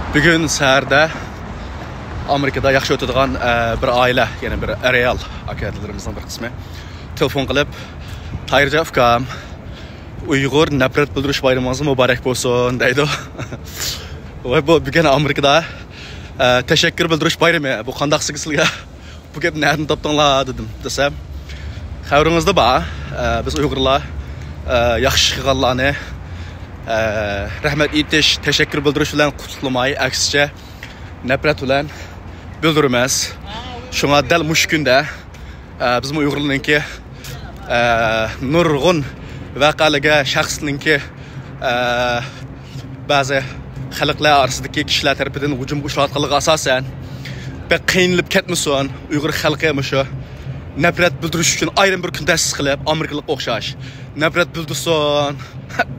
Bugün səhərdə Amerikada yaxşı ötüdüğən bir ailə, yəni bir real akadelerimizden bir qismi telefon qilib, Tahircan Ufkam, Uyghur nefret bildiriş bayramınız mübarek olsun deydi. Ve bu bugün Amerikada teşekkür bildiriş bayramı. Bu qandaq sizga bu gap nereden tapdыңlar dedim desem. Xəbərinizdə var, biz Uyghurlar yaxşı qilganlarni rahmet etiş, teşekkür bildiriş bilan qutlamayı, aksice nefret bilan bildirmez. Şuna dal mush kunda bizim Uyg'urlarninki nurg'un vaqalarga shaxsninki ba'zi xalqlar orasidagi kishilar tarafidan hujumga uchrayotganligi asosan pek qiynalib ketmasin, Uyg'ur xalqi mushu nefret bildirish uchun ayrim bir kun ta'sis qilib, Amerikalikqa o'xshash nefret bildirsin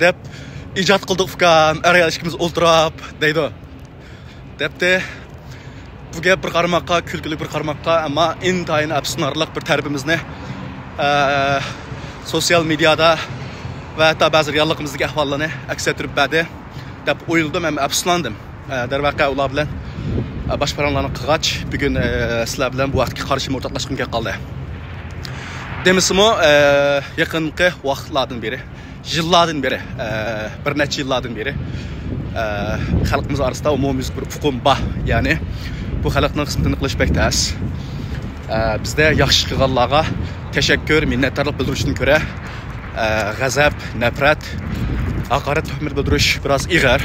deb ijod qildik Ufkam, aralashkimiz o'ltirib deydi. Debdi bu gap bir qarmoqqa, kulgili bir qarmoqqa, ammo intayin afsunarliq bir tarbiyamizni sosyal medyada ve hatta bazı realligimizdagi ahvollarni aks ettirib berdi deb o'yladim, ham afsuslandim. Darvaqa ular bilan bosh paranlarni qilgach, bugun sizlar bilan bu vaqtga qarshi o'rtoqlashgim qoldi. Demisimi, yaqinqi vaqtlardan beri, yillardan beri, bir necha yillardan beri xalqimiz orasida umumiy bir uqum bor. Ya'ni bu xalqning qismatini qilish bektas. Bizde yaxshi qilganlarga teşekkür, minnettarlik bildirishdan ko'ra g'azab, nafrat, haqorat, tuhmat bildirish biroz ig'ir.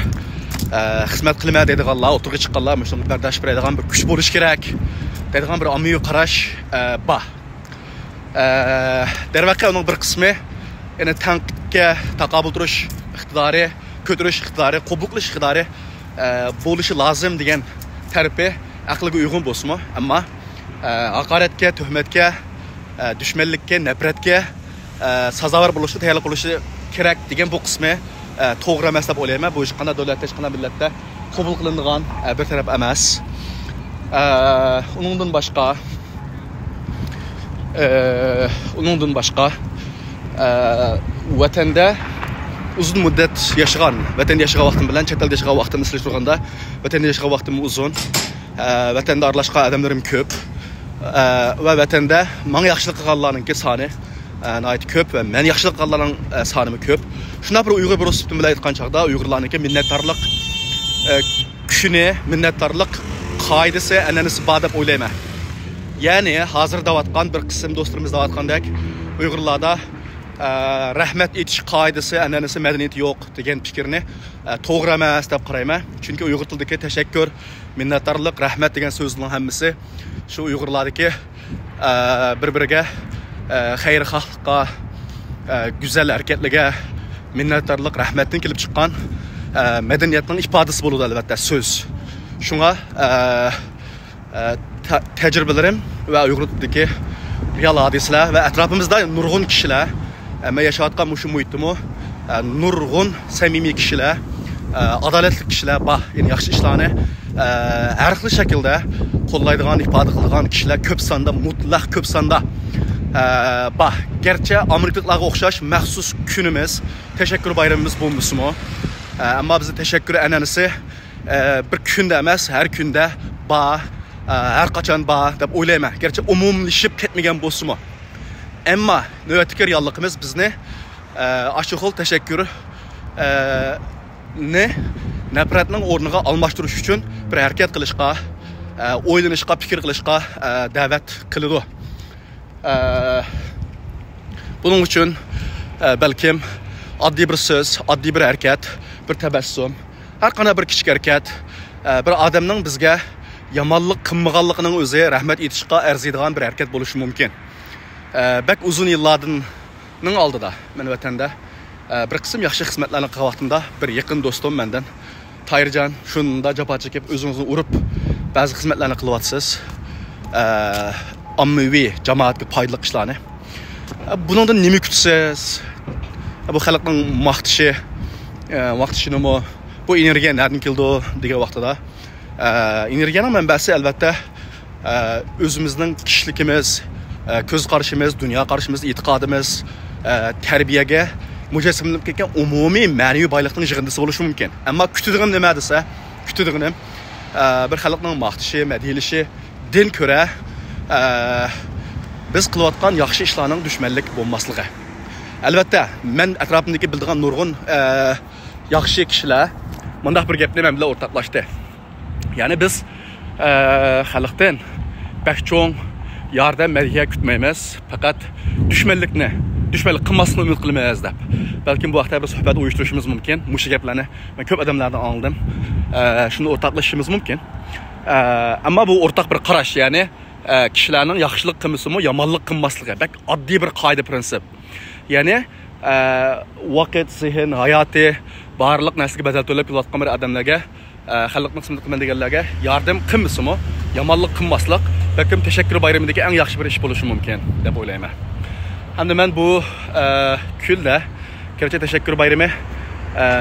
Xizmat qilma deydiganlar, o'tirga chiqqanlar shunga bardosh beradigan bir kuch bo'lish kerak deydigan bir ommaviy qarash bor. Darvaqa uning bir qismi yana tanqidga taqobil turish iqtidori, ko'tarish iqtidori, qabul qilish iqtidori bo'lishi lozim degan tarafi aqliga uyg'un bo'lsa-mu, ammo haqoratga, tuhmatga, düşmanlikka, nafratga sazovor bo'lishga tayyorlik bo'lishi kerak degan bu qismi to'g'ri emas deb o'ylayman. Bu hech qanday davlatda, hech qanday millatda qabul qilinadigan bir taraf emas. Uningdan boshqa vatanda uzun muddat yashagan, vatanda yashagan vaqtim bilan chet elda yashagan vaqtimni solishtirganda, vatanda yashagan vaqtim uzun, vatanda aralashgan odamlarim ko'p ve vatanda menga yaxshilik qilganlarning soni nayt ko'p ve men yaxshilik qilganlarning soni ko'p. Shuna bir Uyg'ur bir o'sibdim bilan aytgan chaqda Uyg'urlarning minnatdorlik kuchini, minnatdorlik qoidasi, an'anasi bor deb o'ylayman. Ya'ni hozir davatgan bir qism do'stlarimiz davatgandek Uyg'urlarda rahmat etish qoidasi, an'anasi, madaniyati yo'q degan fikrni to'g'ri emas deb qarayman. Chunki Uyg'ur tilidagi tashakkur, minnatdorlik, rahmat degan so'zning hammasi şu Uyg'urlardagi bir-biriga xayrixohlikqa, go'zal harakatlarga minnatdorlik, rahmatdan kelib chiqqan madaniyatning ifodasi bo'ladi albatta so'z. Shunga tecrübelerim ve Uyg'urdagi real hodisalar ve etrafımızda nurg'un kishilar, ama yaşayotgan mushu muhitmi nurg'un samimiy kishilar, adaletli kishilar bor. Yani yaxshi ishlarni har xil shaklda qo'llaydigan, ifoda qiladigan kishilar ko'p sonda, mutlaq ko'p sonda bor. Gerçi Amerikaliklarga o'xshash maxsus kunimiz, teşekkür bayramımız bo'lmasmi, ammo bizning teşekkür an'anasi bir kunda emas, har kunda bor. Her qachon bor deb o'ylayman. Gerçi umumlashib ketmagan bo'lsa-mu, ammo navbatdagi realligimiz bizni shu xil teşekkür ne nafratning o'rniga almashtirish uchun bir harakat qilishga, o'ylanishga, fikr qilishga da'vat qiladi. Buning uchun balkim oddiy bir so'z, oddiy bir harakat, bir tabassum, har qanday bir kichik harakat bir odamning bizga yamanlık qilmaganligining o'zi rahmat etishga arziydigan bir harakat bo'lishi mumkin. Bak uzun yillarning oldida men vatanda bir qism yaxshi xizmatlarni qilgan vaqtimda bir yaqin do'stim mendan Tahircan shunda jafo chekib o'zingizni urib ba'zi xizmatlarni qilyapsiz. Ommaviy jamoatga foydali ishlarni. Buningdan nima kutasiz? Bu xalqning maqtishi nima? Bu energiya nereden keldi degan vaqtida energiyanın mənbəsi əlbəttə özümüzün kişilikimiz, göz qarşımız, dünya qarşımız, etiqadımız, tərbiyəyə mücəssimlənib ketgan umumiy ma'naviy boyliqning yig'indisi bo'lishi mumkin. Ammo kutadigan nima desa, kutadiganim bir xalqning maqtishi, madhiylishi din ko'ra biz qilayotgan yaxshi ishlarning dushmanlik bo'lmasligi. Albatta, men atrofimdagi bildigan nurg'un yaxshi kishilar mundaq bir gapni men bilan o'rtoqlashdi. Ya'ni biz xalqdan bak cho'ng yordam madhiya kutmaymiz, faqat dushmanlik qilmaslikni umid qilmaymiz deb. Balkim bu vaqtda bir suhbat uyushtirishimiz mumkin. Mushu gaplarni men ko'p odamlardan angladim. Shuni o'rtoqlashishimiz mumkin. Ammo bu o'rtaq bir qarash, ya'ni kishilarning yaxshilik qilmasimi, yomonlik qilmasligi. Bak oddiy bir qoida prinsip. Ya'ni vaqt, zehn, hayoti barliq narsaga badal to'lab kelayotgan bir odamlarga, xalqning xizmat qilman deganlarga yordam qilmasimi, yomonlik qilmaslik, balkim tashakkur bayramidagi eng yaxshi bir ish bo'lishi mumkin deb o'ylayman. Hamda men bu kunda Gerçi teşekkür bayrami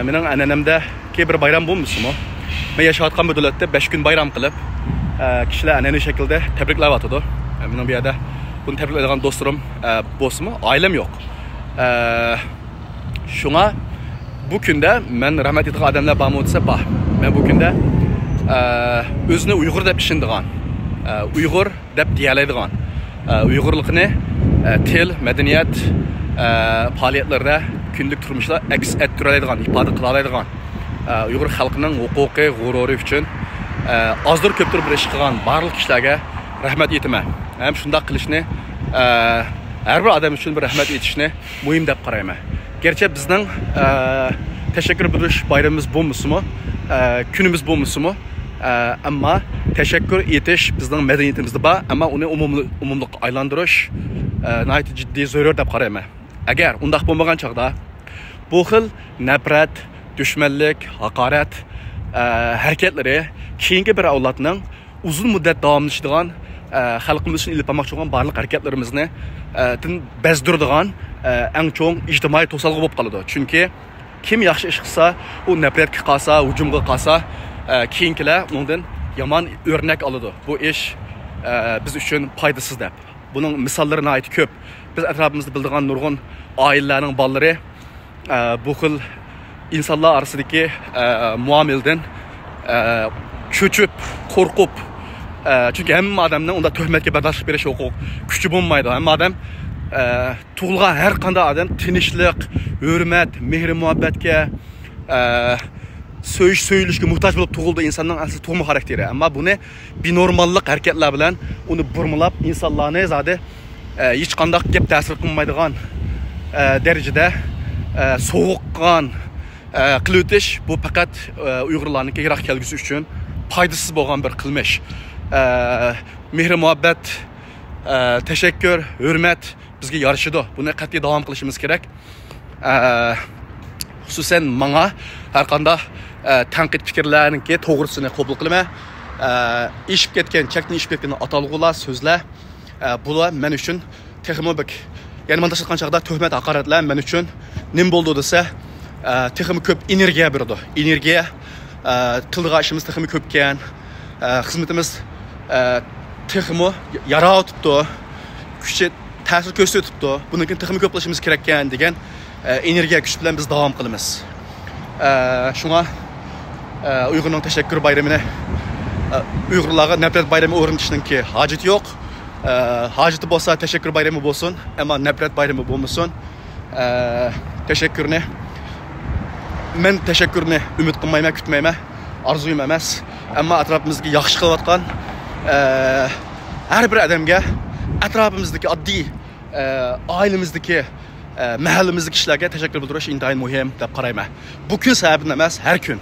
mening an'anamda bir bayram bo'lmasimi? Men yashayotgan bu davlatda 5 kun bayram qilib, kishilar an'anaviy shaklda tabriklayotdi. Mening bu yerda buni tabriklaydigan do'stlarim bo'lsa-mi, oilam yo'q. Shunga bu kunda men rahmat etgan odamlar bormi desa, bor. Men bu kunda o'zini Uyg'ur deb ishonadigan, Uyg'ur deb deyoladigan, Uyg'urlikni til, madaniyat faaliyetlarda günlük turmuşda aks ettiradigan, ifoda qiladigan, Uyg'ur xalqining huquqiy g'ururi uchun ozdir ko'pdir bir ish qilgan barliq kishilarga rahmat aytaman. Ham shunday qilishni har bir odam uchun bir rahmat aytishni muhim deb qarayman. Gerçi bizning teşekkür bildirish bayramimiz bo'lmasimi, kunimiz bo'lmasimi, ammo teşekkür etish bizning madaniyatimizda bor, ammo uni umumliq aylantirish nihoyat jiddiy zarur deb qarayman. Agar undaq bo'lmagan chaqda bu xil nafrat, dushmanlik, haqorat harakatlari keyingi bir avlodning uzun muddat davomlashadigan xalqimiz uchun ilib olmoqchi bo'lgan barliq harakatlarimizni bezdiradigan eng cho'ng ijtimoiy to'salg'i bo'lib qoladi. Chunki kim yaxshi ish qilsa, u nafratga qolsa, hujumga qolsa, keyingilar undan yomon o'rnak oladi. Bu ish biz uchun foydasiz deb. Bunun misollari nihoyat ko'p. Biz atrofimizda bildigan nurg'un oilalarning bolalari bu xil insonlar orasidagi muomildan cho'chib, qo'rqib, chunki hamma odamning unda tuhmatga bardoshlik berish huquq kuchi bo'lmaydi. Hamma odam tug'ilgan har qanday odam tinchlik, hurmat, mehr muhabbatga, söylüşke muhtaç bo'lib tug'ildi insonning asli tug'ma xarakteri. Ammo buni binormallik harakatlar bilan uni burmilab insonlarni zodi hech qanday gap ta'sir qilmaydigan darajada sovuqqon qilib o'tish bu faqat Uyg'urlarning yiroq kelgusi uchun foydasiz bo'lgan bir qilmish. Mehr muhabbat, teşekkür, hurmat bizga yarashadi. Buni qat'iy davom qilishimiz kerak. Xususan menga har qanday tanqid fikrlarninki to'g'risini qabul qilma. Ishib ketgan, chakni ishib ketgan atalg'ular, so'zlar bular men uchun texmo bek. Ya'ni men tashqi qanchaqda tuhmat, haqoratlar men uchun nim bo'ldi desa, texmo ko'p energiya berdi. Energiya qildigan ishimiz texmo ko'pkan, xizmatimiz texmo yaratibdi, kuchi ta'sir ko'rsatibdi. Bundan texmo ko'plashimiz kerak ekan degan energiya kuch bilan biz davom qilamiz. Shunga Uyg'urning teşekkür bayramini Uyg'urlarga nafrat bayrami o'rnatishninki hojati yo'q. Hojati bo'lsa teşekkür bayrami bo'lsin, ammo nafrat bayrami bo'lmasin. Teşekkürni men teşekkürni umid qilmayman, kutmayman, arzuyim emas. Ammo atrofimizga yaxshi qilayotgan har bir odamga, atrofimizdagi oddiy oilamizdagi mahallamizdagi kishilarga teşekkür bildirish intayin muhim deb qarayman. Bu kun sababini emas, har kun.